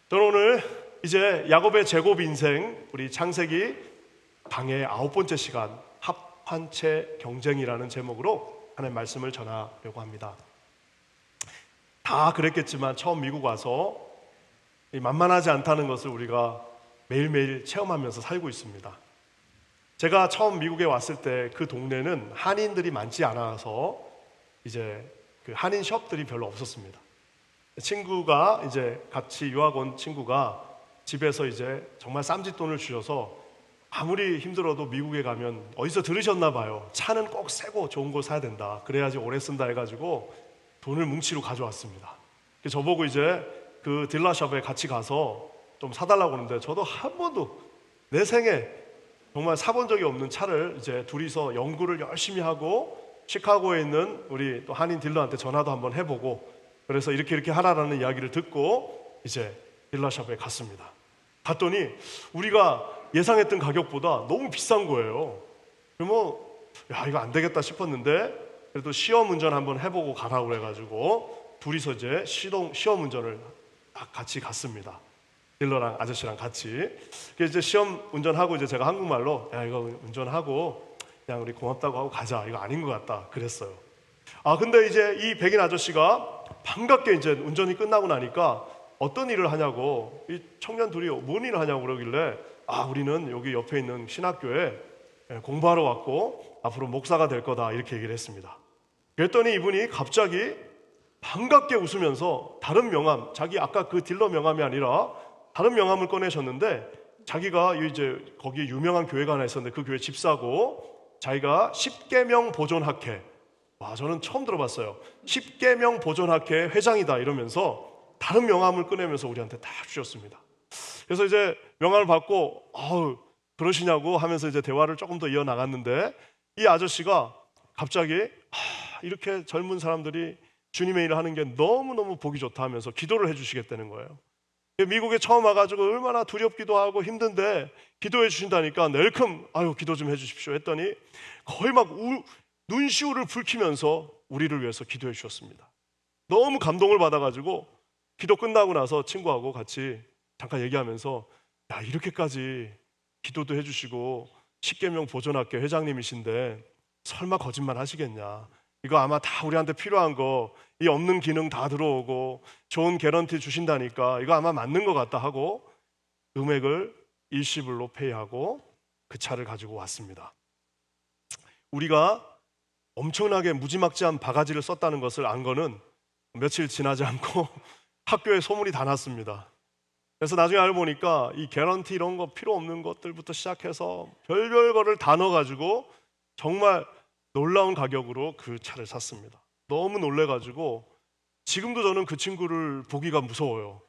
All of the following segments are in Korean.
저는 오늘 이제 야곱의 제곱 인생, 우리 창세기 강의 9번째 시간, 합한채 경쟁이라는 제목으로 하나님 말씀을 전하려고 합니다. 다 그랬겠지만 처음 미국 와서 만만하지 않다는 것을 우리가 매일매일 체험하면서 살고 있습니다. 제가 처음 미국에 왔을 때 그 동네는 한인들이 많지 않아서 이제 그 한인 숍들이 별로 없었습니다. 친구가 이제 같이 유학 온 친구가 집에서 이제 정말 쌈짓돈을 주셔서 아무리 힘들어도 미국에 가면 어디서 들으셨나 봐요. 차는 꼭 새고 좋은 거 사야 된다. 그래야지 오래 쓴다 해가지고 돈을 뭉치로 가져왔습니다. 저보고 이제 그 딜러숍에 같이 가서 좀 사달라고 하는데 저도 한 번도 내 생에 정말 사본 적이 없는 차를 이제 둘이서 연구를 열심히 하고 시카고에 있는 우리 또 한인 딜러한테 전화도 한번 해보고 그래서 이렇게 하라라는 이야기를 듣고 이제 딜러숍에 갔습니다. 갔더니 우리가 예상했던 가격보다 너무 비싼 거예요. 그러면 이거 안 되겠다 싶었는데 그래도 시험 운전 한번 해보고 가라고 그래가지고 둘이서 이제 시험 운전을 같이 갔습니다. 딜러랑 아저씨랑 같이. 그래서 이제 시험 운전하고 이제 제가 한국말로 이거 운전하고 그냥 우리 고맙다고 하고 가자. 이거 아닌 것 같다. 그랬어요. 근데 이제 이 백인 아저씨가 반갑게 이제 운전이 끝나고 나니까 어떤 일을 하냐고 이 청년 둘이 뭔 일을 하냐고 그러길래 우리는 여기 옆에 있는 신학교에 공부하러 왔고 앞으로 목사가 될 거다 이렇게 얘기를 했습니다. 그랬더니 이분이 갑자기 반갑게 웃으면서 다른 명함, 자기 아까 그 딜러 명함이 아니라 다른 명함을 꺼내셨는데 자기가 이제 거기 유명한 교회가 하나 있었는데 그 교회 집사고 자기가 십계명 보존학회, 저는 처음 들어봤어요. 십계명 보존학회 회장이다 이러면서 다른 명함을 꺼내면서 우리한테 다 주셨습니다. 그래서 이제 명함을 받고 그러시냐고 하면서 이제 대화를 조금 더 이어나갔는데 이 아저씨가 갑자기 이렇게 젊은 사람들이 주님의 일을 하는 게 너무너무 보기 좋다 하면서 기도를 해주시겠다는 거예요. 미국에 처음 와가지고 얼마나 두렵기도 하고 힘든데 기도해 주신다니까 낼큼 기도 좀 해주십시오 했더니 거의 막 눈시울을 붉히면서 우리를 위해서 기도해 주셨습니다. 너무 감동을 받아가지고 기도 끝나고 나서 친구하고 같이 잠깐 얘기하면서 이렇게까지 기도도 해주시고 십계명 보존학회 회장님이신데 설마 거짓말 하시겠냐, 이거 아마 다 우리한테 필요한 거 이 없는 기능 다 들어오고 좋은 개런티 주신다니까 이거 아마 맞는 것 같다 하고 금액을 일시불로 페이하고 그 차를 가지고 왔습니다. 우리가 엄청나게 무지막지한 바가지를 썼다는 것을 안 거는 며칠 지나지 않고 학교에 소문이 다 났습니다. 그래서 나중에 알고 보니까 이 개런티 이런 거 필요 없는 것들부터 시작해서 별별 거를 다 넣어가지고 정말 놀라운 가격으로 그 차를 샀습니다. 너무 놀래가지고 지금도 저는 그 친구를 보기가 무서워요.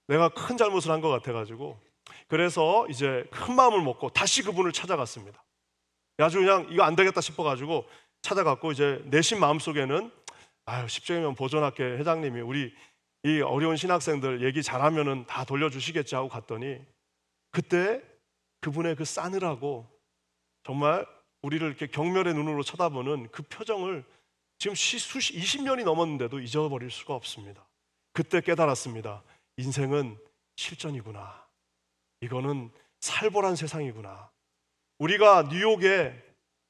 내가 큰 잘못을 한 것 같아가지고. 그래서 이제 큰 마음을 먹고 다시 그분을 찾아갔습니다. 아주 그냥 이거 안 되겠다 싶어가지고 찾아갔고 이제 내심 마음속에는 십계명 보존학회 회장님이 우리 이 어려운 신학생들 얘기 잘하면은 다 돌려주시겠지 하고 갔더니 그때 그분의 그 싸늘하고 정말 우리를 이렇게 경멸의 눈으로 쳐다보는 그 표정을 지금 20년이 넘었는데도 잊어버릴 수가 없습니다. 그때 깨달았습니다. 인생은 실전이구나. 이거는 살벌한 세상이구나. 우리가 뉴욕에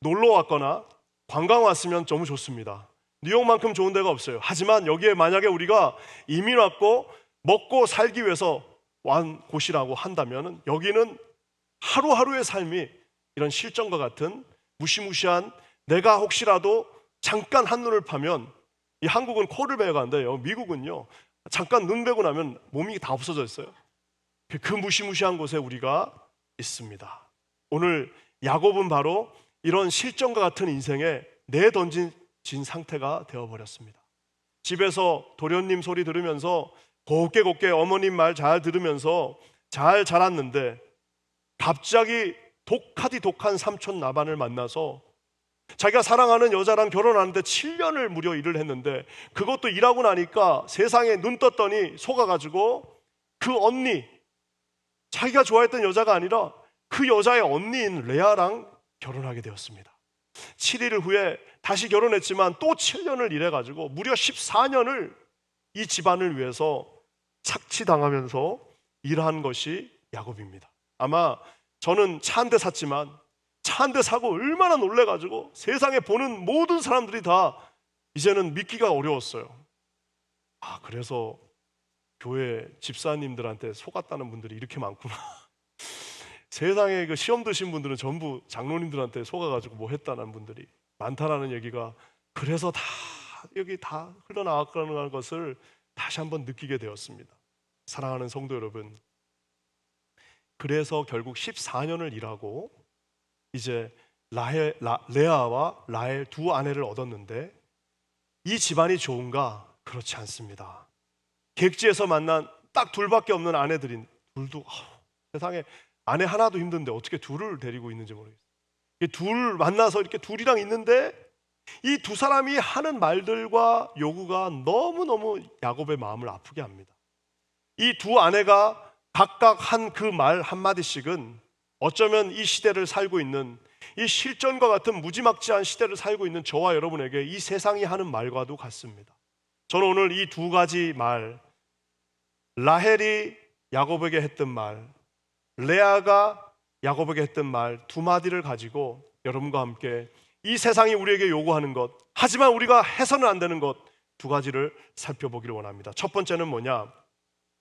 놀러 왔거나 관광 왔으면 너무 좋습니다. 뉴욕만큼 좋은 데가 없어요. 하지만 여기에 만약에 우리가 이민 왔고 먹고 살기 위해서 온 곳이라고 한다면 여기는 하루하루의 삶이 이런 실전과 같은 무시무시한, 내가 혹시라도 잠깐 한눈을 파면, 이 한국은 코를 베어가는데요, 미국은요 잠깐 눈 베고 나면 몸이 다 없어져 있어요. 그 무시무시한 곳에 우리가 있습니다. 오늘 야곱은 바로 이런 실전과 같은 인생에 내던진 상태가 되어버렸습니다. 집에서 도련님 소리 들으면서 곱게 어머님 말 잘 들으면서 잘 자랐는데 갑자기 독한 삼촌 나반을 만나서 자기가 사랑하는 여자랑 결혼하는데 7년을 무려 일을 했는데 그것도 일하고 나니까 세상에 눈 떴더니 속아가지고 그 언니, 자기가 좋아했던 여자가 아니라 그 여자의 언니인 레아랑 결혼하게 되었습니다. 7일 후에 다시 결혼했지만 또 7년을 일해가지고 무려 14년을 이 집안을 위해서 착취당하면서 일한 것이 야곱입니다. 아마 저는 차 한 대 샀지만 차 한 대 사고 얼마나 놀래가지고 세상에 보는 모든 사람들이 다 이제는 믿기가 어려웠어요. 그래서 교회 집사님들한테 속았다는 분들이 이렇게 많구나. 세상에 그 시험 드신 분들은 전부 장로님들한테 속아가지고 뭐 했다는 분들이 많다라는 얘기가, 그래서 다 여기 다 흘러나왔다는 것을 다시 한번 느끼게 되었습니다. 사랑하는 성도 여러분, 그래서 결국 14년을 일하고 이제 레아와 라헬 두 아내를 얻었는데 이 집안이 좋은가? 그렇지 않습니다. 객지에서 만난 딱 둘밖에 없는 아내들인 둘도 세상에 아내 하나도 힘든데 어떻게 둘을 데리고 있는지 모르겠어요. 둘 만나서 이렇게 둘이랑 있는데 이 두 사람이 하는 말들과 요구가 너무너무 야곱의 마음을 아프게 합니다. 이 두 아내가 각각 한 그 말 한마디씩은 어쩌면 이 시대를 살고 있는, 이 실전과 같은 무지막지한 시대를 살고 있는 저와 여러분에게 이 세상이 하는 말과도 같습니다. 저는 오늘 이 두 가지 말, 라헬이 야곱에게 했던 말, 레아가 야곱에게 했던 말 두 마디를 가지고 여러분과 함께 이 세상이 우리에게 요구하는 것, 하지만 우리가 해서는 안 되는 것 두 가지를 살펴보기를 원합니다. 첫 번째는 뭐냐?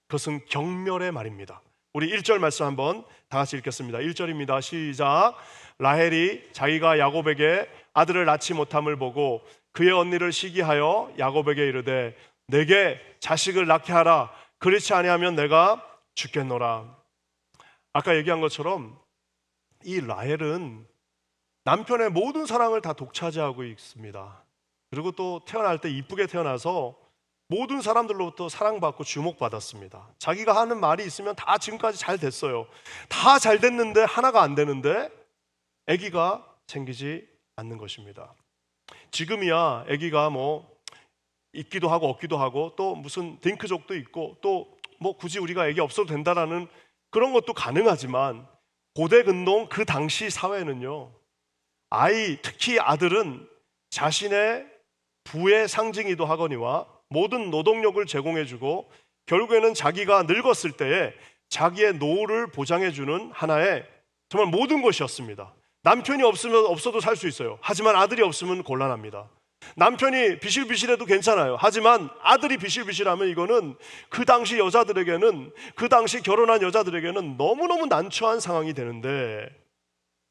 그것은 경멸의 말입니다. 우리 1절 말씀 한번 다 같이 읽겠습니다. 1절입니다. 시작. 라헬이 자기가 야곱에게 아들을 낳지 못함을 보고 그의 언니를 시기하여 야곱에게 이르되 내게 자식을 낳게 하라. 그렇지 아니하면 내가 죽겠노라. 아까 얘기한 것처럼 이 라헬은 남편의 모든 사랑을 다 독차지하고 있습니다. 그리고 또 태어날 때 이쁘게 태어나서 모든 사람들로부터 사랑받고 주목받았습니다. 자기가 하는 말이 있으면 다 지금까지 잘 됐어요. 다 잘 됐는데 하나가 안 되는데 아기가 생기지 않는 것입니다. 지금이야 아기가 뭐 있기도 하고 없기도 하고 또 무슨 딩크족도 있고 또 뭐 굳이 우리가 아기 없어도 된다라는 그런 것도 가능하지만 고대 근동 그 당시 사회는요, 아이, 특히 아들은 자신의 부의 상징이기도 하거니와 모든 노동력을 제공해주고 결국에는 자기가 늙었을 때에 자기의 노후를 보장해주는 하나의 정말 모든 것이었습니다. 남편이 없으면 없어도 살 수 있어요. 하지만 아들이 없으면 곤란합니다. 남편이 비실비실해도 괜찮아요. 하지만 아들이 비실비실하면 이거는 그 당시 여자들에게는, 그 당시 결혼한 여자들에게는 너무너무 난처한 상황이 되는데,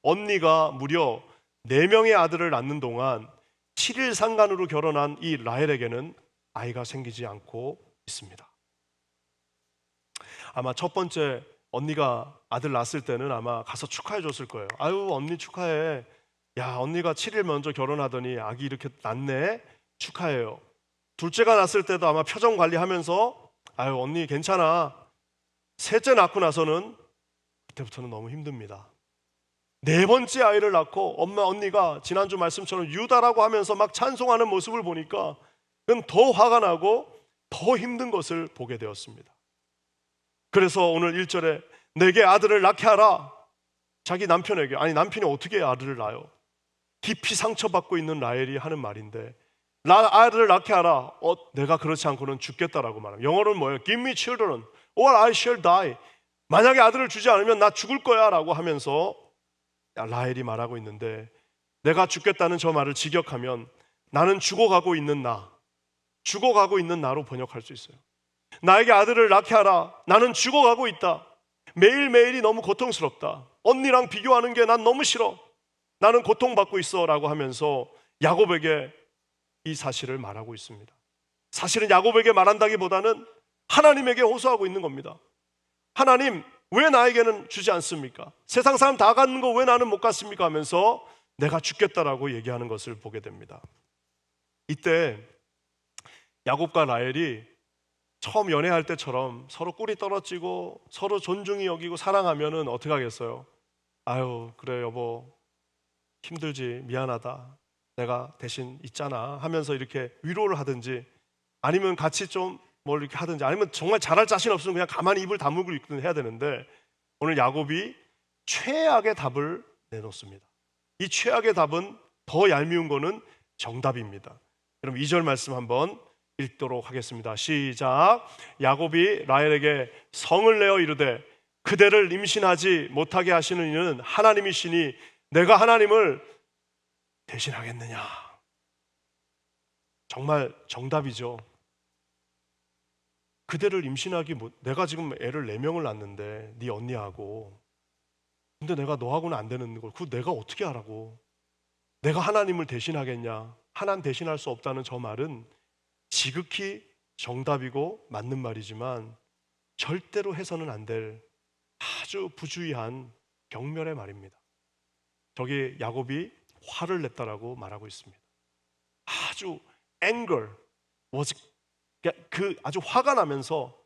언니가 무려 4명의 아들을 낳는 동안 7일 상간으로 결혼한 이 라헬에게는 아이가 생기지 않고 있습니다. 아마 첫 번째 언니가 아들 낳았을 때는 아마 가서 축하해 줬을 거예요. 아유 언니 축하해. 야 언니가 7일 먼저 결혼하더니 아기 이렇게 낳네. 축하해요. 둘째가 낳았을 때도 아마 표정 관리하면서 아유 언니 괜찮아. 셋째 낳고 나서는 그때부터는 너무 힘듭니다. 4번째 아이를 낳고 언니가 지난주 말씀처럼 유다라고 하면서 막 찬송하는 모습을 보니까 그건 더 화가 나고 더 힘든 것을 보게 되었습니다. 그래서 오늘 1절에 내게 아들을 낳게 하라. 자기 남편에게, 아니 남편이 어떻게 아들을 낳아요? 깊이 상처받고 있는 라헬이 하는 말인데 아들을 낳게 하라. 내가 그렇지 않고는 죽겠다라고 말합니다. 영어로는 뭐예요? Give me children or I shall die. 만약에 아들을 주지 않으면 나 죽을 거야 라고 하면서 라헬이 말하고 있는데, 내가 죽겠다는 저 말을 직역하면 나는 죽어가고 있는 나, 죽어가고 있는 나로 번역할 수 있어요. 나에게 아들을 낳게 하라. 나는 죽어가고 있다. 매일매일이 너무 고통스럽다. 언니랑 비교하는 게 난 너무 싫어. 나는 고통받고 있어 라고 하면서 야곱에게 이 사실을 말하고 있습니다. 사실은 야곱에게 말한다기보다는 하나님에게 호소하고 있는 겁니다. 하나님 왜 나에게는 주지 않습니까? 세상 사람 다 갖는 거 왜 나는 못 갖습니까? 하면서 내가 죽겠다라고 얘기하는 것을 보게 됩니다. 이때 야곱과 라헬이 처음 연애할 때처럼 서로 꿀이 떨어지고 서로 존중히 여기고 사랑하면은 어떻게 하겠어요? 아유 그래 여보 힘들지 미안하다 내가 대신 있잖아 하면서 이렇게 위로를 하든지, 아니면 같이 좀 뭘 이렇게 하든지, 아니면 정말 잘할 자신 없으면 그냥 가만히 입을 다물고 있든 해야 되는데, 오늘 야곱이 최악의 답을 내놓습니다. 이 최악의 답은 더 얄미운 거는 정답입니다. 그럼 2절 말씀 한번 읽도록 하겠습니다. 시작. 야곱이 라헬에게 성을 내어 이르되 그대를 임신하지 못하게 하시는 이는 하나님이시니 내가 하나님을 대신하겠느냐. 정말 정답이죠. 그대를 임신하기 내가 지금 애를 4명을 낳는데 네 언니하고, 근데 내가 너하고는 안 되는 걸 그거 내가 어떻게 하라고. 내가 하나님을 대신하겠냐. 하나님 대신할 수 없다는 저 말은 지극히 정답이고 맞는 말이지만 절대로 해서는 안 될 아주 부주의한 경멸의 말입니다. 저기 야곱이 화를 냈다라고 말하고 있습니다. 아주 anger was, 그 아주 화가 나면서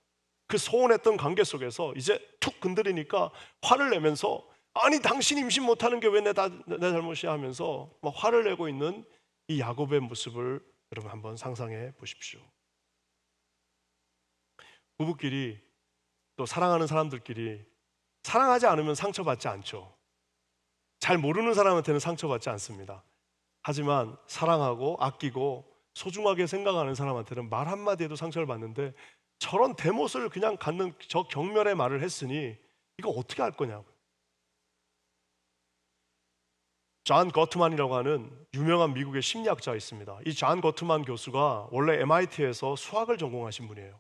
그 소원했던 관계 속에서 이제 툭 건드리니까 화를 내면서, 아니 당신 임신 못하는 게 왜 내 잘못이야 하면서 막 화를 내고 있는 이 야곱의 모습을 여러분 한번 상상해 보십시오. 부부끼리 또 사랑하는 사람들끼리 사랑하지 않으면 상처받지 않죠. 잘 모르는 사람한테는 상처받지 않습니다. 하지만 사랑하고 아끼고 소중하게 생각하는 사람한테는 말 한마디에도 상처를 받는데, 저런 대못을 그냥 갖는 저 경멸의 말을 했으니 이거 어떻게 할 거냐고. 존 거트만이라고 하는 유명한 미국의 심리학자가 있습니다. 이 존 거트만 교수가 원래 MIT에서 수학을 전공하신 분이에요.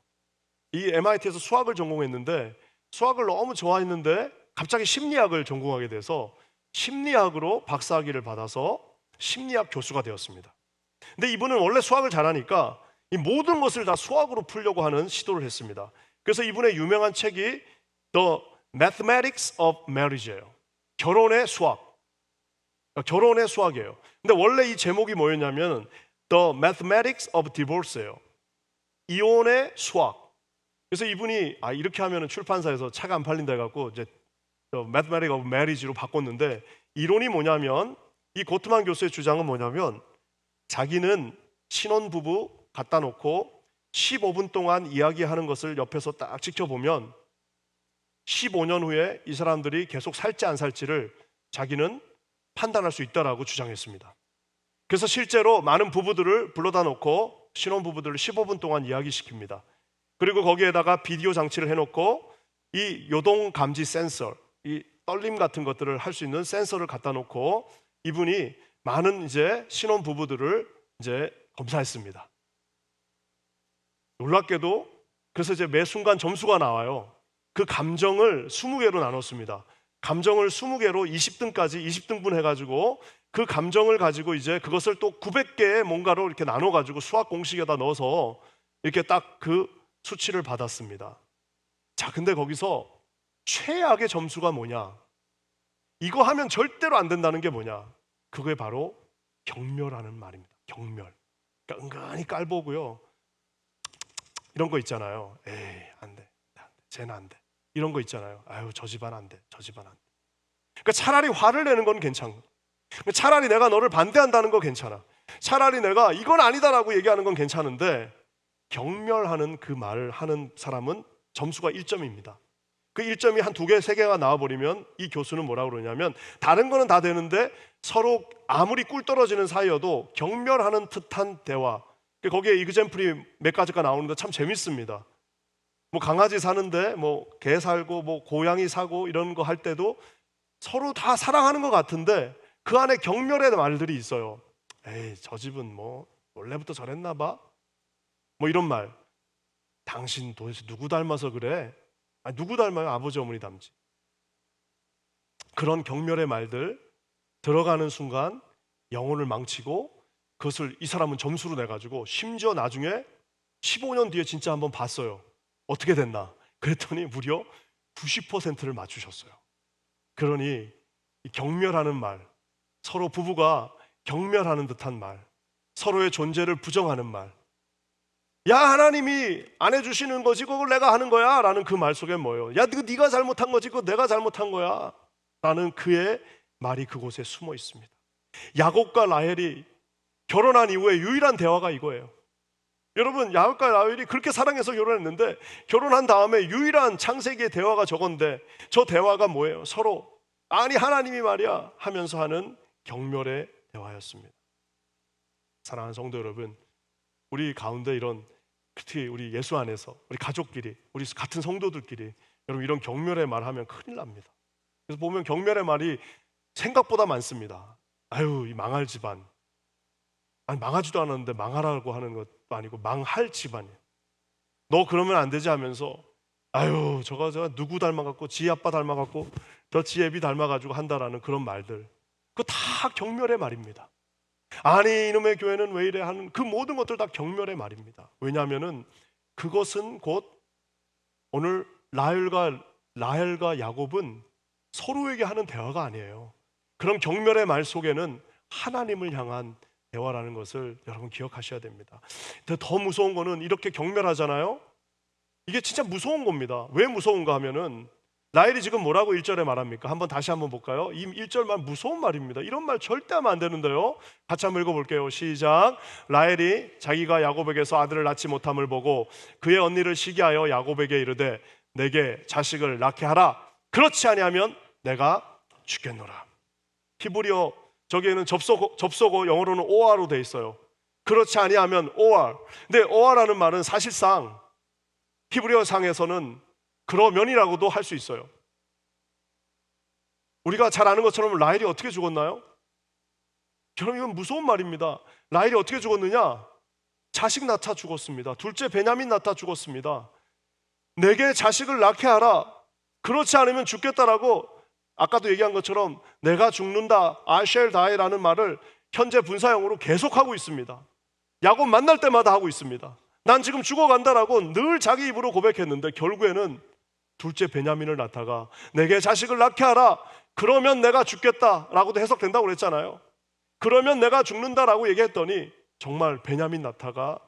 이 MIT에서 수학을 전공했는데 수학을 너무 좋아했는데 갑자기 심리학을 전공하게 돼서 심리학으로 박사학위를 받아서 심리학 교수가 되었습니다. 근데 이분은 원래 수학을 잘하니까 이 모든 것을 다 수학으로 풀려고 하는 시도를 했습니다. 그래서 이분의 유명한 책이 The Mathematics of Marriage예요. 결혼의 수학. 결혼의 수학이에요. 근데 원래 이 제목이 뭐였냐면 The Mathematics of Divorce예요. 이혼의 수학. 그래서 이분이 이렇게 하면 출판사에서 차가 안 팔린다 해갖고 이제 The Mathematics of Marriage로 바꿨는데, 이론이 뭐냐면, 이 고트만 교수의 주장은 뭐냐면, 자기는 신혼부부 갖다 놓고 15분 동안 이야기하는 것을 옆에서 딱 지켜보면 15년 후에 이 사람들이 계속 살지 안 살지를 자기는 판단할 수 있다라고 주장했습니다. 그래서 실제로 많은 부부들을 불러다 놓고 신혼부부들을 15분 동안 이야기시킵니다. 그리고 거기에다가 비디오 장치를 해놓고 이 요동 감지 센서, 이 떨림 같은 것들을 할 수 있는 센서를 갖다 놓고 이분이 많은 이제 신혼부부들을 이제 검사했습니다. 놀랍게도 그래서 이제 매 순간 점수가 나와요. 그 감정을 20개로 나눴습니다. 감정을 20개로 20등까지 20등분 해가지고 그 감정을 가지고 이제 그것을 또 900개의 뭔가로 이렇게 나눠가지고 수학 공식에다 넣어서 이렇게 딱 그 수치를 받았습니다. 자, 근데 거기서 최악의 점수가 뭐냐? 이거 하면 절대로 안 된다는 게 뭐냐? 그게 바로 경멸하는 말입니다. 경멸. 그러니까 은근히 깔보고요. 이런 거 있잖아요. 에이, 안 돼. 쟤는 안 돼. 이런 거 있잖아요. 아유, 저 집안 안 돼. 저 집안 안 돼. 그러니까 차라리 화를 내는 건 괜찮고, 차라리 내가 너를 반대한다는 거 괜찮아. 차라리 내가 이건 아니다라고 얘기하는 건 괜찮은데, 경멸하는 그 말을 하는 사람은 점수가 1점입니다. 그 1점이 한 2개, 3개가 나와버리면 이 교수는 뭐라고 그러냐면, 다른 거는 다 되는데 서로 아무리 꿀 떨어지는 사이여도 경멸하는 듯한 대화, 거기에 이그젬플이 몇 가지가 나오는데 참 재밌습니다. 뭐 강아지 사는데 뭐 개 살고 뭐 고양이 사고 이런 거 할 때도 서로 다 사랑하는 것 같은데 그 안에 경멸의 말들이 있어요. 에이, 저 집은 뭐 원래부터 저랬나 봐. 뭐 이런 말. 당신 도대체 누구 닮아서 그래? 누구 닮아요? 아버지 어머니 닮지. 그런 경멸의 말들 들어가는 순간 영혼을 망치고, 그것을 이 사람은 점수로 내가지고 심지어 나중에 15년 뒤에 진짜 한번 봤어요. 어떻게 됐나? 그랬더니 무려 90%를 맞추셨어요. 그러니 이 경멸하는 말, 서로 부부가 경멸하는 듯한 말, 서로의 존재를 부정하는 말, 야, 하나님이 안 해주시는 거지 그걸 내가 하는 거야 라는 그 말 속에 뭐예요? 야, 네가 잘못한 거지 그거 내가 잘못한 거야 라는 그의 말이 그곳에 숨어 있습니다. 야곱과 라헬이 결혼한 이후에 유일한 대화가 이거예요. 여러분, 야곱과 라헬이 그렇게 사랑해서 결혼했는데 결혼한 다음에 유일한 창세기의 대화가 저건데, 저 대화가 뭐예요? 서로 아니 하나님이 말이야 하면서 하는 경멸의 대화였습니다. 사랑하는 성도 여러분, 우리 가운데 이런 특히 우리 예수 안에서 우리 가족끼리, 우리 같은 성도들끼리 여러분 이런 경멸의 말 하면 큰일 납니다. 그래서 보면 경멸의 말이 생각보다 많습니다. 아유, 이 망할 집안. 아니, 망하지도 않았는데 망하라고 하는 것도 아니고 망할 집안이에요. 너 그러면 안 되지 하면서 아유, 저가 누구 닮아갖고 지 아빠 닮아갖고 저 지 애비 닮아가지고 한다라는 그런 말들, 그거 다 경멸의 말입니다. 아니, 이놈의 교회는 왜 이래 하는 그 모든 것들 다 경멸의 말입니다. 왜냐하면은 그것은 곧 오늘 라헬과 야곱은 서로에게 하는 대화가 아니에요. 그런 경멸의 말 속에는 하나님을 향한 대화라는 것을 여러분 기억하셔야 됩니다. 더 무서운 거는 이렇게 경멸하잖아요. 이게 진짜 무서운 겁니다. 왜 무서운가 하면은 라헬이 지금 뭐라고 1절에 말합니까? 다시 한번 볼까요? 이 1절만 무서운 말입니다. 이런 말 절대 하면 안 되는데요. 같이 한번 읽어볼게요. 시작. 라헬이 자기가 야곱에게서 아들을 낳지 못함을 보고 그의 언니를 시기하여 야곱에게 이르되 내게 자식을 낳게 하라. 그렇지 아니하면 내가 죽겠노라. 히브리어 저기에는 접속어 영어로는 or로 돼 있어요. 그렇지 아니하면 or. 근데 or라는 말은 사실상 히브리어 상에서는 그러면이라고도 할 수 있어요. 우리가 잘 아는 것처럼 라헬이 어떻게 죽었나요? 여러분, 이건 무서운 말입니다. 라헬이 어떻게 죽었느냐? 자식 낳다 죽었습니다. 둘째 베냐민 낳다 죽었습니다. 내게 자식을 낳게 하라. 그렇지 않으면 죽겠다라고, 아까도 얘기한 것처럼 내가 죽는다, I shall die라는 말을 현재 분사형으로 계속하고 있습니다. 야곱 만날 때마다 하고 있습니다. 난 지금 죽어간다라고 늘 자기 입으로 고백했는데 결국에는 둘째 베냐민을 낳다가 내게 자식을 낳게 하라. 그러면 내가 죽겠다라고도 해석된다고 그랬잖아요. 그러면 내가 죽는다라고 얘기했더니 정말 베냐민 낳다가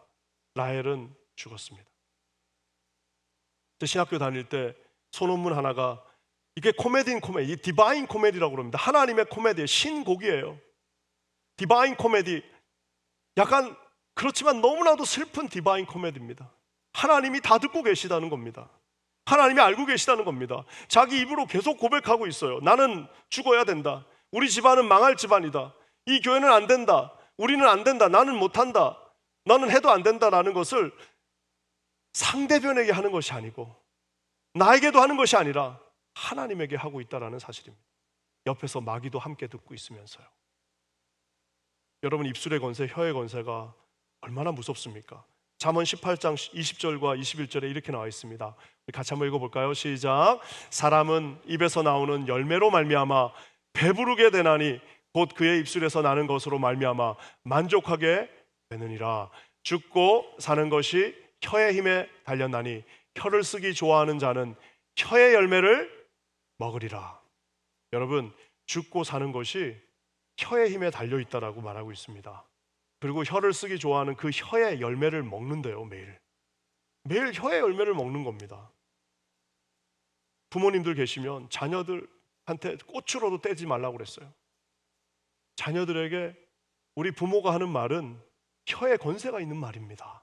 라헬은 죽었습니다. 신학교 다닐 때 소논문 하나가, 이게 코미디인 코미디, 디바인 코미디라고 그럽니다. 하나님의 코미디, 신곡이에요. 디바인 코미디, 약간 그렇지만 너무나도 슬픈 디바인 코미디입니다. 하나님이 다 듣고 계시다는 겁니다. 하나님이 알고 계시다는 겁니다. 자기 입으로 계속 고백하고 있어요. 나는 죽어야 된다. 우리 집안은 망할 집안이다. 이 교회는 안 된다. 우리는 안 된다. 나는 못한다. 너는 해도 안 된다라는 것을 상대편에게 하는 것이 아니고 나에게도 하는 것이 아니라 하나님에게 하고 있다라는 사실입니다. 옆에서 마귀도 함께 듣고 있으면서요. 여러분, 입술의 권세, 혀의 권세가 얼마나 무섭습니까? 잠언 18장 20절과 21절에 이렇게 나와 있습니다. 우리 같이 한번 읽어볼까요? 시작. 사람은 입에서 나오는 열매로 말미암아 배부르게 되나니 곧 그의 입술에서 나는 것으로 말미암아 만족하게 되느니라. 죽고 사는 것이 혀의 힘에 달렸나니 혀를 쓰기 좋아하는 자는 혀의 열매를 먹으리라. 여러분, 죽고 사는 것이 혀의 힘에 달려있다라고 말하고 있습니다. 그리고 혀를 쓰기 좋아하는 그 혀의 열매를 먹는데요. 매일 혀의 열매를 먹는 겁니다. 부모님들 계시면 자녀들한테 꽃으로도 떼지 말라고 그랬어요. 자녀들에게 우리 부모가 하는 말은 혀의 권세가 있는 말입니다.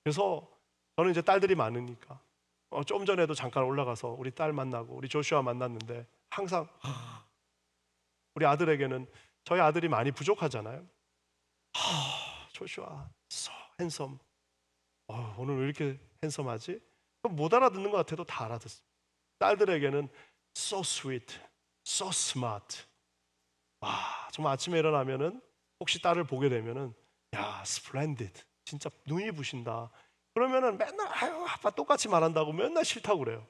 그래서 저는 이제 딸들이 많으니까 좀 전에도 잠깐 올라가서 우리 딸 만나고 우리 조슈아 만났는데 항상 우리 아들에게는, 저희 아들이 많이 부족하잖아요. 조슈아 so handsome. 오늘 왜 이렇게 핸섬하지? 못 알아듣는 것 같아도 다 알아듣습니다. 딸들에게는 so sweet, so smart. 정말 아침에 일어나면은 혹시 딸을 보게 되면은 야, splendid. 진짜 눈이 부신다. 그러면은 맨날 아유, 아빠 똑같이 말한다고 맨날 싫다고 그래요.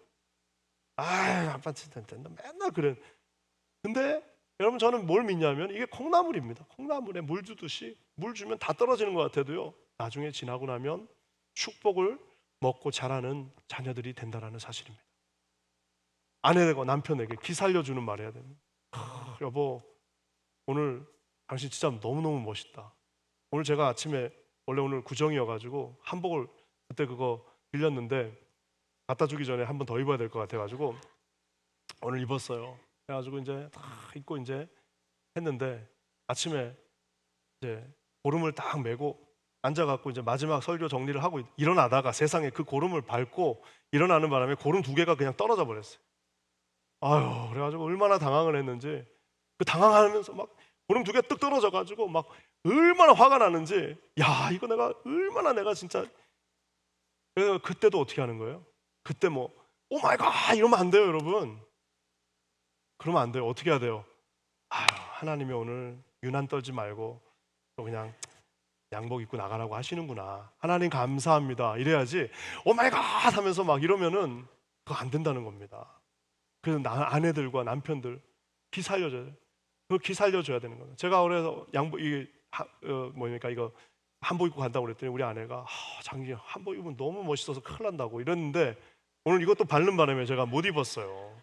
아유, 아빠 진짜 맨날 그래. 근데 여러분, 저는 뭘 믿냐면 이게 콩나물입니다. 콩나물에 물 주듯이 물 주면 다 떨어지는 것 같아도요, 나중에 지나고 나면 축복을 먹고 자라는 자녀들이 된다는 사실입니다. 아내가 남편에게 기 살려주는 말 해야 됩니다. 여보, 오늘 당신 진짜 너무너무 멋있다. 오늘 제가 아침에, 원래 오늘 구정이어가지고 한복을 그때 그거 빌렸는데 갖다 주기 전에 한 번 더 입어야 될 것 같아가지고 오늘 입었어요. 그래가지고 이제 다 입고 이제 했는데 아침에 이제 고름을 딱 메고 앉아갖고 이제 마지막 설교 정리를 하고 일어나다가 세상에 그 고름을 밟고 일어나는 바람에 고름 2개가 그냥 떨어져 버렸어요. 아유, 그래가지고 얼마나 당황을 했는지, 그 당황하면서 막 고름 2개 뚝 떨어져가지고 막 얼마나 화가 나는지, 야, 이거 내가 얼마나 내가 진짜 그래서 그때도 어떻게 하는 거예요? 그때 뭐 오 마이 갓 이러면 안 돼요, 여러분. 그러면 안 돼요. 어떻게 해야 돼요? 아유, 하나님이 오늘 유난 떨지 말고 또 그냥 양복 입고 나가라고 하시는구나. 하나님 감사합니다. 이래야지 오 마이 갓 하면서 막 이러면은 그거 안 된다는 겁니다. 그래서 아내들과 남편들 기 살려줘야 돼요. 그거 기 살려줘야 되는 거예요. 제가 그래서 양복 이게 뭡니까 이거 한복 입고 간다고 그랬더니 우리 아내가 장기 한복 입으면 너무 멋있어서 큰일 난다고 이랬는데 오늘 이것도 바른 바람에 제가 못 입었어요.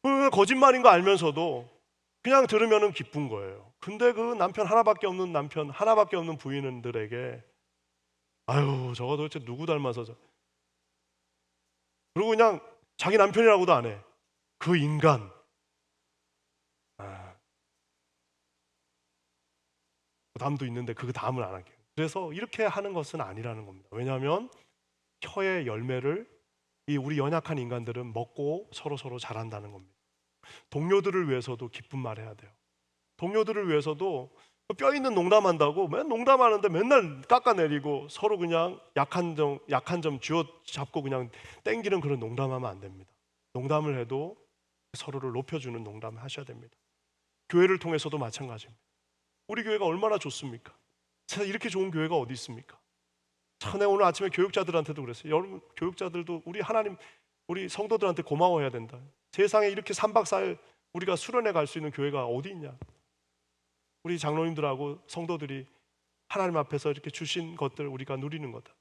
그 거짓말인 거 알면서도 그냥 들으면은 기쁜 거예요. 근데 그 남편 하나밖에 없는 부인들에게 아유 저거 도대체 누구 닮아서 그리고 그냥 자기 남편이라고도 안 해. 그 인간. 그 다음도 있는데 그 다음은 안 할게요. 그래서 이렇게 하는 것은 아니라는 겁니다. 왜냐하면 혀의 열매를 이 우리 연약한 인간들은 먹고 서로 잘한다는 겁니다. 동료들을 위해서도 기쁜 말 해야 돼요. 동료들을 위해서도 뼈 있는 농담한다고 맨 농담하는데 맨날 깎아내리고 서로 그냥 약한 점 쥐어 잡고 그냥 땡기는 그런 농담하면 안 됩니다. 농담을 해도 서로를 높여주는 농담을 하셔야 됩니다. 교회를 통해서도 마찬가지입니다. 우리 교회가 얼마나 좋습니까? 세상에 이렇게 좋은 교회가 어디 있습니까? 내가 오늘 아침에 교육자들한테도 그랬어요. 여러분 교육자들도 우리 성도들한테 고마워해야 된다. 세상에 이렇게 3박 4일 우리가 수련회 갈 수 있는 교회가 어디 있냐? 우리 장로님들하고 성도들이 하나님 앞에서 이렇게 주신 것들 우리가 누리는 거다.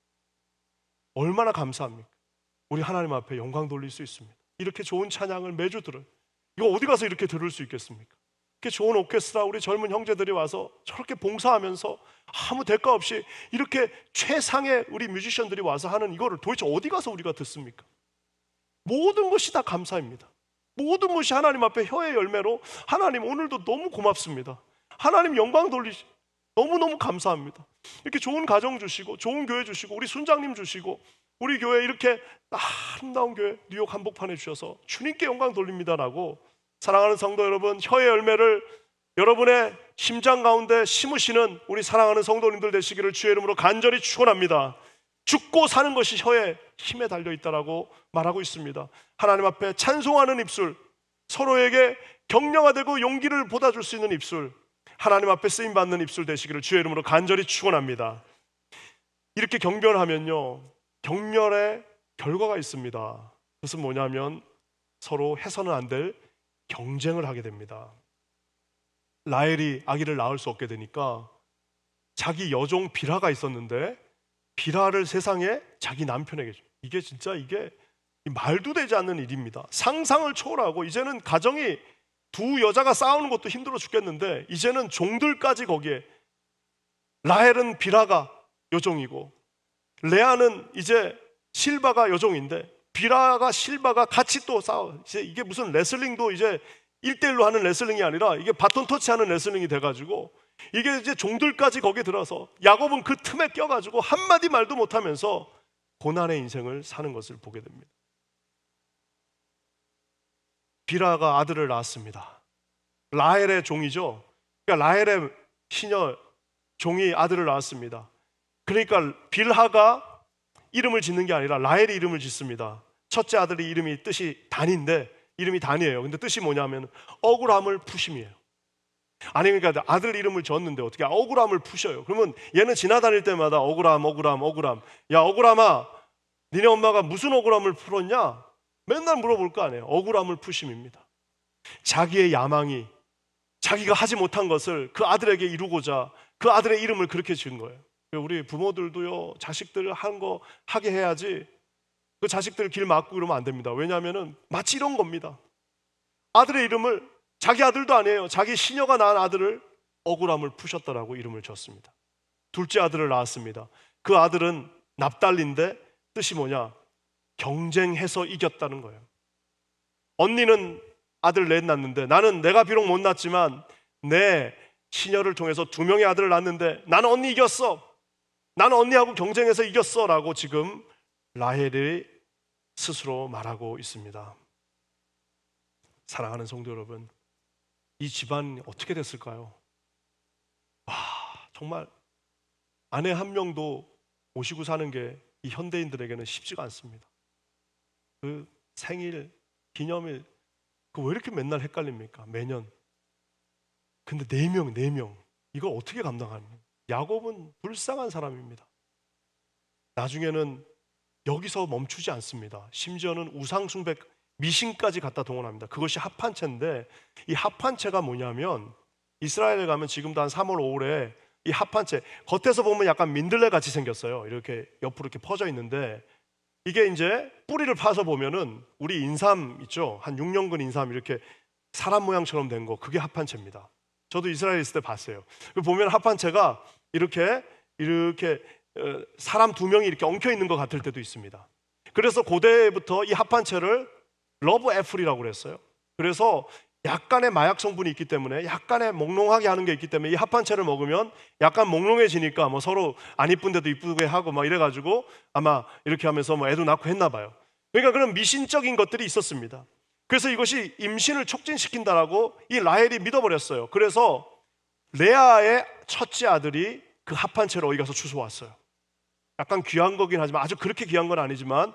얼마나 감사합니까? 우리 하나님 앞에 영광 돌릴 수 있습니다. 이렇게 좋은 찬양을 매주 들어요. 이거 어디 가서 이렇게 들을 수 있겠습니까? 이렇게 좋은 오케스트라 우리 젊은 형제들이 와서 저렇게 봉사하면서 아무 대가 없이 이렇게 최상의 우리 뮤지션들이 와서 하는 이거를 도대체 어디 가서 우리가 듣습니까? 모든 것이 다 감사입니다. 모든 것이 하나님 앞에 혀의 열매로 하나님 오늘도 너무 고맙습니다. 하나님 영광 돌리시 너무너무 감사합니다. 이렇게 좋은 가정 주시고 좋은 교회 주시고 우리 순장님 주시고 우리 교회 이렇게 아름다운 교회 뉴욕 한복판에 주셔서 주님께 영광 돌립니다라고 사랑하는 성도 여러분, 혀의 열매를 여러분의 심장 가운데 심으시는 우리 사랑하는 성도님들 되시기를 주의 이름으로 간절히 축원합니다. 죽고 사는 것이 혀의 힘에 달려있다라고 말하고 있습니다. 하나님 앞에 찬송하는 입술, 서로에게 격려가 되고 용기를 보다줄 수 있는 입술, 하나님 앞에 쓰임받는 입술 되시기를 주의 이름으로 간절히 축원합니다. 이렇게 경변하면요 격렬의 결과가 있습니다. 그것은 뭐냐면 서로 해서는 안 될 경쟁을 하게 됩니다. 라헬이 아기를 낳을 수 없게 되니까 자기 여종 빌하가 있었는데 빌하를 세상에 자기 남편에게 줘. 이게 말도 되지 않는 일입니다. 상상을 초월하고 이제는 가정이 두 여자가 싸우는 것도 힘들어 죽겠는데 이제는 종들까지 거기에 라헬은 빌하가 여종이고 레아는 이제 실바가 여종인데 빌하가 실바가 같이 또 싸워. 이게 무슨 레슬링도 이제 1대1로 하는 레슬링이 아니라 이게 바톤 터치하는 레슬링이 돼가지고 이게 이제 종들까지 거기에 들어서 야곱은 그 틈에 껴가지고 한마디 말도 못하면서 고난의 인생을 사는 것을 보게 됩니다. 빌하가 아들을 낳았습니다. 라헬의 종이죠. 그러니까 라헬의 시녀 종이 아들을 낳았습니다. 그러니까 빌하가 이름을 짓는 게 아니라 라헬이 이름을 짓습니다. 첫째 아들이 이름이 뜻이 단인데 이름이 단이에요. 근데 뜻이 뭐냐면 억울함을 푸심이에요. 아니 그러니까 아들 이름을 지었는데 어떻게 억울함을 푸셔요. 그러면 얘는 지나다닐 때마다 억울함. 야 억울함아, 니네 엄마가 무슨 억울함을 풀었냐? 맨날 물어볼 거 아니에요. 억울함을 푸심입니다. 자기의 야망이 자기가 하지 못한 것을 그 아들에게 이루고자 그 아들의 이름을 그렇게 지은 거예요. 우리 부모들도요 자식들 한 거 하게 해야지 그 자식들 길 막고 그러면 안 됩니다. 왜냐하면 마치 이런 겁니다. 아들의 이름을 자기 아들도 아니에요. 자기 시녀가 낳은 아들을 억울함을 푸셨다라고 이름을 지었습니다. 둘째 아들을 낳았습니다. 그 아들은 납달리인데 뜻이 뭐냐? 경쟁해서 이겼다는 거예요. 언니는 아들 넷 낳는데 나는 내가 비록 못 낳지만 내 시녀를 통해서 2명의 아들을 낳는데 나는 언니 이겼어. 나는 언니하고 경쟁해서 이겼어 라고 지금 라헬이 스스로 말하고 있습니다. 사랑하는 성도 여러분, 이 집안이 어떻게 됐을까요? 정말 아내 한 명도 모시고 사는 게 이 현대인들에게는 쉽지가 않습니다. 그 생일, 기념일, 그 왜 이렇게 맨날 헷갈립니까? 매년. 근데 4명. 이걸 어떻게 감당합니까? 야곱은 불쌍한 사람입니다. 나중에는 여기서 멈추지 않습니다. 심지어는 우상숭배 미신까지 갖다 동원합니다. 그것이 합판체인데, 이 합판체가 뭐냐면 이스라엘에 가면 지금도 한 3월 5월에 이 합판체 겉에서 보면 약간 민들레 같이 생겼어요. 이렇게 옆으로 이렇게 퍼져 있는데, 이게 이제 뿌리를 파서 보면은 우리 인삼 있죠? 한 6년근 인삼 이렇게 사람 모양처럼 된 거, 그게 합판체입니다. 저도 이스라엘에 있을 때 봤어요. 보면 합판체가 이렇게 사람 2명이 이렇게 엉켜 있는 것 같을 때도 있습니다. 그래서 고대부터 이 합판체를 러브 애플이라고 그랬어요. 그래서 약간의 마약 성분이 있기 때문에, 약간의 몽롱하게 하는 게 있기 때문에 이 합판체를 먹으면 약간 몽롱해지니까 뭐 서로 안 이쁜데도 이쁘게 하고 막 이래가지고 아마 이렇게 하면서 뭐 애도 낳고 했나 봐요. 그러니까 그런 미신적인 것들이 있었습니다. 그래서 이것이 임신을 촉진시킨다라고 이 라헬이 믿어버렸어요. 그래서 레아의 첫째 아들이 그 합판체를 어디 가서 주워왔어요. 약간 귀한 거긴 하지만, 아주 그렇게 귀한 건 아니지만,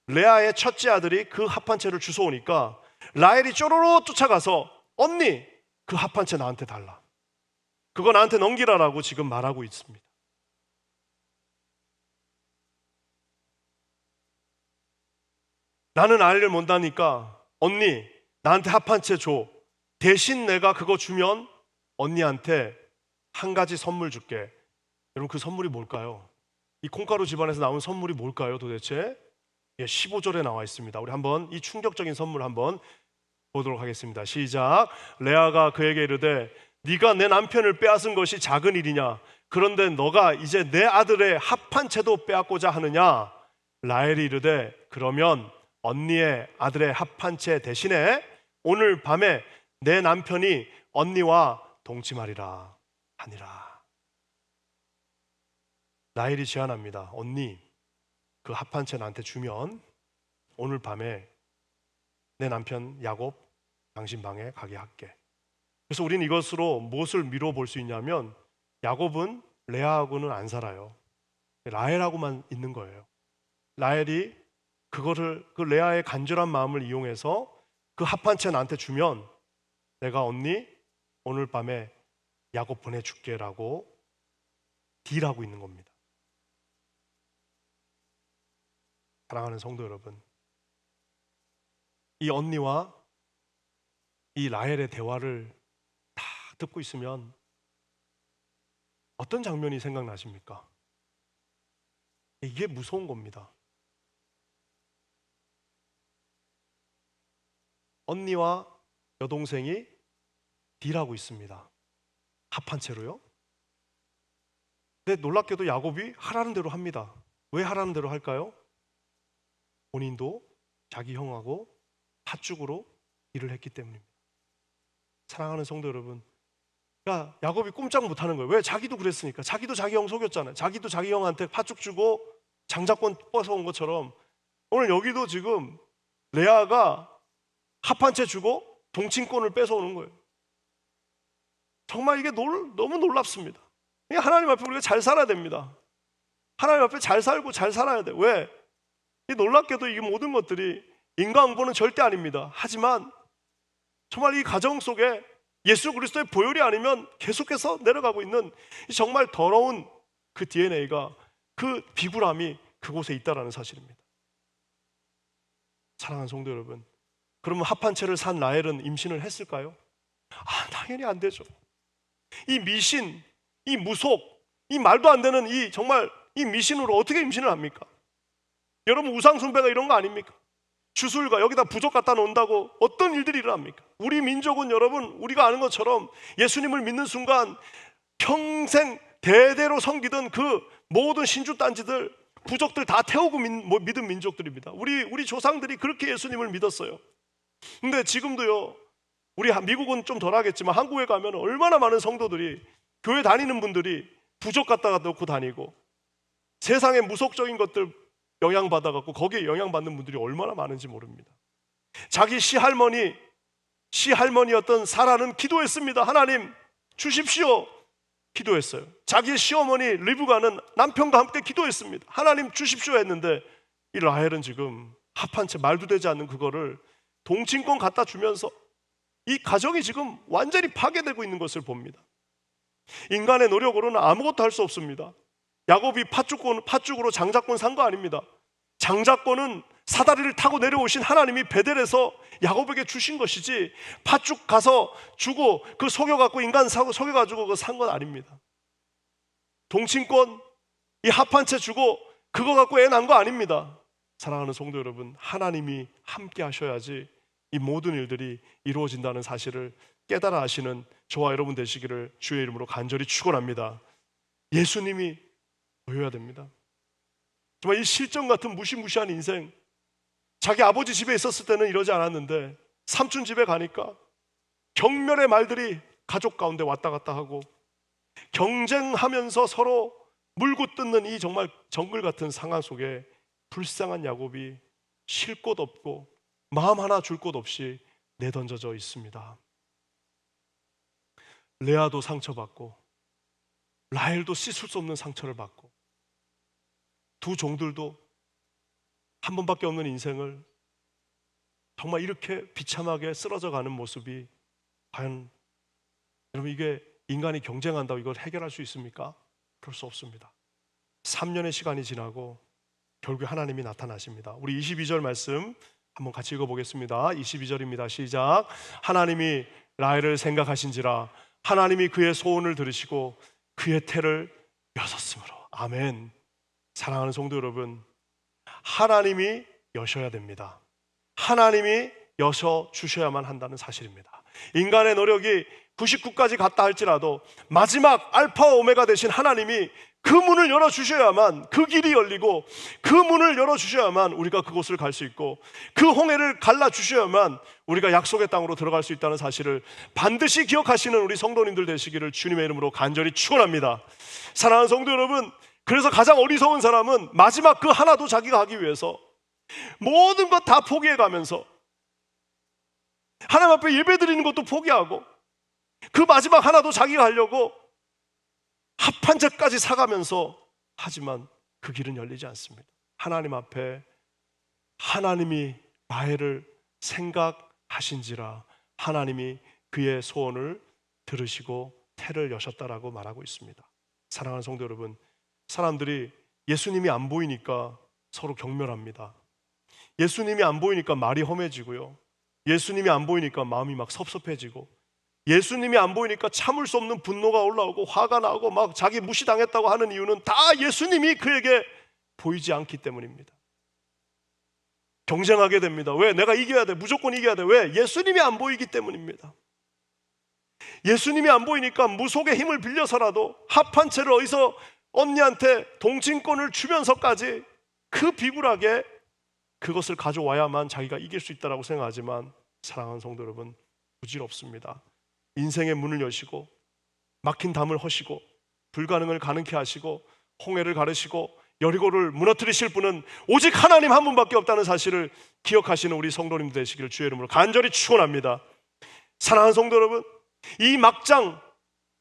레아의 첫째 아들이 그 합판체를 주워오니까 라헬이 쪼로로 쫓아가서, 언니, 그 합판체 나한테 달라, 그거 나한테 넘기라라고 지금 말하고 있습니다. 나는 아이를 못 낳으니까 언니 나한테 합판체 줘. 대신 내가 그거 주면 언니한테 한 가지 선물 줄게. 여러분, 그 선물이 뭘까요? 이 콩가루 집안에서 나온 선물이 뭘까요 도대체? 15절에 나와 있습니다. 우리 한번 이 충격적인 선물 한번 보도록 하겠습니다. 시작. 레아가 그에게 이르되 네가 내 남편을 빼앗은 것이 작은 일이냐? 그런데 너가 이제 내 아들의 합판체도 빼앗고자 하느냐? 라헬이 이르되 그러면 언니의 아들의 합판체 대신에 오늘 밤에 내 남편이 언니와 동침하리라 하니라. 라헬이 제안합니다. 언니, 그 합판체 나한테 주면 오늘 밤에 내 남편 야곱 당신 방에 가게 할게. 그래서 우리는 이것으로 무엇을 미뤄 볼 수 있냐면, 야곱은 레아하고는 안 살아요. 라헬하고만 있는 거예요. 라헬이 그거를, 그 레아의 간절한 마음을 이용해서 그 합판체 나한테 주면 내가 언니 오늘 밤에 야곱 보내줄게 라고 딜하고 있는 겁니다. 사랑하는 성도 여러분, 이 언니와 이 라헬의 대화를 다 듣고 있으면 어떤 장면이 생각나십니까? 이게 무서운 겁니다. 언니와 여동생이 딜하고 있습니다. 합판체로요. 근데 놀랍게도 야곱이 하라는 대로 합니다. 왜 하라는 대로 할까요? 본인도 자기 형하고 팥죽으로 일을 했기 때문입니다. 사랑하는 성도 여러분, 그러니까 야곱이 꼼짝 못하는 거예요. 왜? 자기도 그랬으니까. 자기도 자기 형 속였잖아요. 자기도 자기 형한테 팥죽 주고 장자권 뺏어온 것처럼 오늘 여기도 지금 레아가 합한채 주고 동친권을 뺏어오는 거예요. 정말 이게 너무 놀랍습니다. 하나님 앞에 우리가 잘 살아야 됩니다. 하나님 앞에 잘 살고 잘 살아야 돼. 왜? 이 놀랍게도 이 모든 것들이 인과응보는 절대 아닙니다. 하지만 정말 이 가정 속에 예수 그리스도의 보혈이 아니면 계속해서 내려가고 있는 정말 더러운 그 DNA가, 그 비굴함이 그곳에 있다라는 사실입니다. 사랑하는 성도 여러분, 그러면 합한채를 산 라헬은 임신을 했을까요? 당연히 안 되죠. 이 미신, 이 무속, 이 말도 안 되는 이 정말 이 미신으로 어떻게 임신을 합니까? 여러분, 우상숭배가 이런 거 아닙니까? 주술과 여기다 부족 갖다 놓는다고 어떤 일들이 일어납니까? 우리 민족은 여러분, 우리가 아는 것처럼 예수님을 믿는 순간 평생 대대로 섬기던 그 모든 신주단지들, 부족들 다 태우고 믿은 민족들입니다. 우리 조상들이 그렇게 예수님을 믿었어요. 근데 지금도요, 우리 미국은 좀 덜하겠지만 한국에 가면 얼마나 많은 성도들이, 교회 다니는 분들이 부족 갖다가 놓고 다니고 세상의 무속적인 것들 영향받아갖고 거기에 영향받는 분들이 얼마나 많은지 모릅니다. 자기 시할머니였던 사라는 기도했습니다. 하나님 주십시오. 기도했어요. 자기의 시어머니 리브가는 남편과 함께 기도했습니다. 하나님 주십시오 했는데 이 라헬은 지금 합한 채 말도 되지 않는 그거를 동친권 갖다 주면서 이 가정이 지금 완전히 파괴되고 있는 것을 봅니다. 인간의 노력으로는 아무것도 할 수 없습니다. 야곱이 팥죽으로 장자권 산 거 아닙니다. 장자권은 사다리를 타고 내려오신 하나님이 베델에서 야곱에게 주신 것이지 팥죽 가서 주고 그 속여갖고 인간 사고 속여가지고 그거 산 건 아닙니다. 동친권 이 합한 채 주고 그거 갖고 애 낳은 거 아닙니다. 사랑하는 성도 여러분, 하나님이 함께 하셔야지 이 모든 일들이 이루어진다는 사실을 깨달아 하시는 저와 여러분 되시기를 주의 이름으로 간절히 축원합니다. 예수님이 보여야 됩니다. 정말 이 실전 같은 무시무시한 인생, 자기 아버지 집에 있었을 때는 이러지 않았는데 삼촌 집에 가니까 경멸의 말들이 가족 가운데 왔다 갔다 하고 경쟁하면서 서로 물고 뜯는 이 정말 정글 같은 상황 속에 불쌍한 야곱이 쉴 곳 없고 마음 하나 줄 곳 없이 내던져져 있습니다. 레아도 상처받고 라헬도 씻을 수 없는 상처를 받고 두 종들도 한 번밖에 없는 인생을 정말 이렇게 비참하게 쓰러져 가는 모습이 과연 여러분 이게 인간이 경쟁한다고 이걸 해결할 수 있습니까? 그럴 수 없습니다. 3년의 시간이 지나고 결국에 하나님이 나타나십니다. 우리 22절 말씀 한번 같이 읽어보겠습니다. 22절입니다. 시작. 하나님이 라헬을 생각하신지라 하나님이 그의 소원을 들으시고 그의 태를 여셨으므로. 아멘. 사랑하는 성도 여러분, 하나님이 여셔야 됩니다. 하나님이 여셔 주셔야만 한다는 사실입니다. 인간의 노력이 99까지 갔다 할지라도 마지막 알파와 오메가 되신 하나님이 그 문을 열어주셔야만, 그 길이 열리고 그 문을 열어주셔야만 우리가 그곳을 갈 수 있고 그 홍해를 갈라주셔야만 우리가 약속의 땅으로 들어갈 수 있다는 사실을 반드시 기억하시는 우리 성도님들 되시기를 주님의 이름으로 간절히 축원합니다. 사랑하는 성도 여러분, 그래서 가장 어리석은 사람은 마지막 그 하나도 자기가 하기 위해서 모든 것 다 포기해가면서 하나님 앞에 예배 드리는 것도 포기하고 그 마지막 하나도 자기가 하려고 합한 채까지 사가면서 하지만 그 길은 열리지 않습니다. 하나님 앞에 하나님이 라헬을 생각하신지라 하나님이 그의 소원을 들으시고 태를 여셨다라고 말하고 있습니다. 사랑하는 성도 여러분, 사람들이 예수님이 안 보이니까 서로 경멸합니다. 예수님이 안 보이니까 말이 험해지고요, 예수님이 안 보이니까 마음이 막 섭섭해지고, 예수님이 안 보이니까 참을 수 없는 분노가 올라오고 화가 나고 막 자기 무시당했다고 하는 이유는 다 예수님이 그에게 보이지 않기 때문입니다. 경쟁하게 됩니다. 왜? 내가 이겨야 돼. 무조건 이겨야 돼. 왜? 예수님이 안 보이기 때문입니다. 예수님이 안 보이니까 무속의 힘을 빌려서라도 합한 채를 어디서 언니한테 동친권을 주면서까지 그 비굴하게 그것을 가져와야만 자기가 이길 수 있다고 생각하지만 사랑하는 성도 여러분, 부질없습니다. 인생의 문을 여시고 막힌 담을 허시고 불가능을 가능케 하시고 홍해를 가르시고 여리고를 무너뜨리실 분은 오직 하나님 한 분밖에 없다는 사실을 기억하시는 우리 성도님들 되시기를 주의 이름으로 간절히 축원합니다. 사랑하는 성도 여러분, 이 막장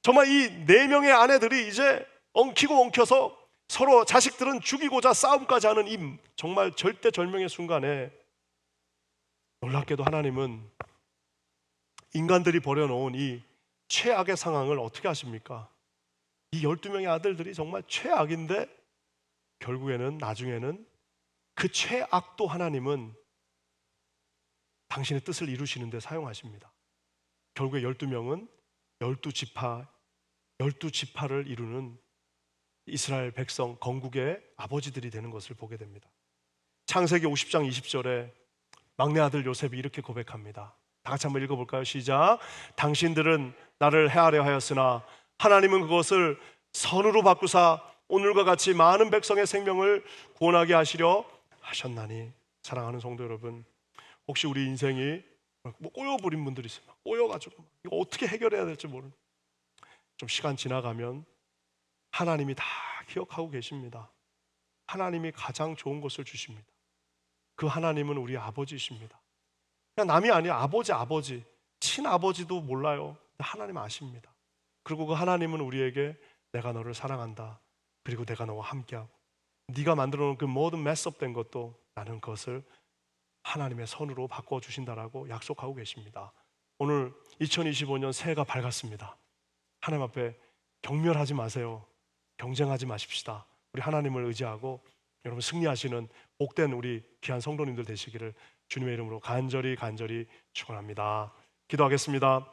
정말 이 4명의 아내들이 이제 엉키고 엉켜서 서로 자식들은 죽이고자 싸움까지 하는 이 정말 절대절명의 순간에 놀랍게도 하나님은 인간들이 버려놓은 이 최악의 상황을 어떻게 하십니까? 이 12명의 아들들이 정말 최악인데 결국에는 나중에는 그 최악도 하나님은 당신의 뜻을 이루시는 데 사용하십니다. 결국에 12명은 12지파를 이루는 이스라엘 백성 건국의 아버지들이 되는 것을 보게 됩니다. 창세기 50장 20절에 막내 아들 요셉이 이렇게 고백합니다. 다 같이 한번 읽어볼까요? 시작. 당신들은 나를 해하려 하였으나 하나님은 그것을 선으로 바꾸사 오늘과 같이 많은 백성의 생명을 구원하게 하시려 하셨나니. 사랑하는 성도 여러분, 혹시 우리 인생이 뭐 꼬여버린 분들이 있어요. 꼬여가지고 이거 어떻게 해결해야 될지 모르는, 좀 시간 지나가면 하나님이 다 기억하고 계십니다. 하나님이 가장 좋은 것을 주십니다. 그 하나님은 우리 아버지이십니다. 그냥 남이 아니에요. 아버지 친아버지도 몰라요. 하나님 아십니다. 그리고 그 하나님은 우리에게 내가 너를 사랑한다. 그리고 내가 너와 함께하고 네가 만들어 놓은 그 모든 메스업된 것도 나는 그것을 하나님의 선으로 바꿔주신다라고 약속하고 계십니다. 오늘 2025년 새해가 밝았습니다. 하나님 앞에 경멸하지 마세요. 경쟁하지 마십시다. 우리 하나님을 의지하고 여러분 승리하시는 복된 우리 귀한 성도님들 되시기를 주님의 이름으로 간절히 축원합니다. 기도하겠습니다.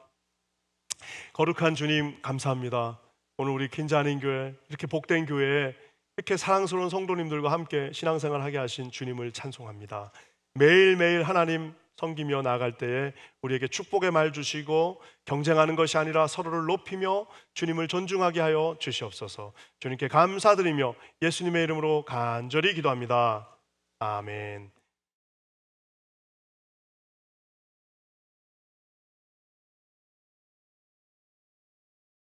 거룩한 주님 감사합니다. 오늘 우리 긴자님 교회 이렇게 복된 교회에 이렇게 사랑스러운 성도님들과 함께 신앙생활하게 하신 주님을 찬송합니다. 매일매일 하나님 섬기며 나아갈 때에 우리에게 축복의 말 주시고 경쟁하는 것이 아니라 서로를 높이며 주님을 존중하게 하여 주시옵소서. 주님께 감사드리며 예수님의 이름으로 간절히 기도합니다. 아멘.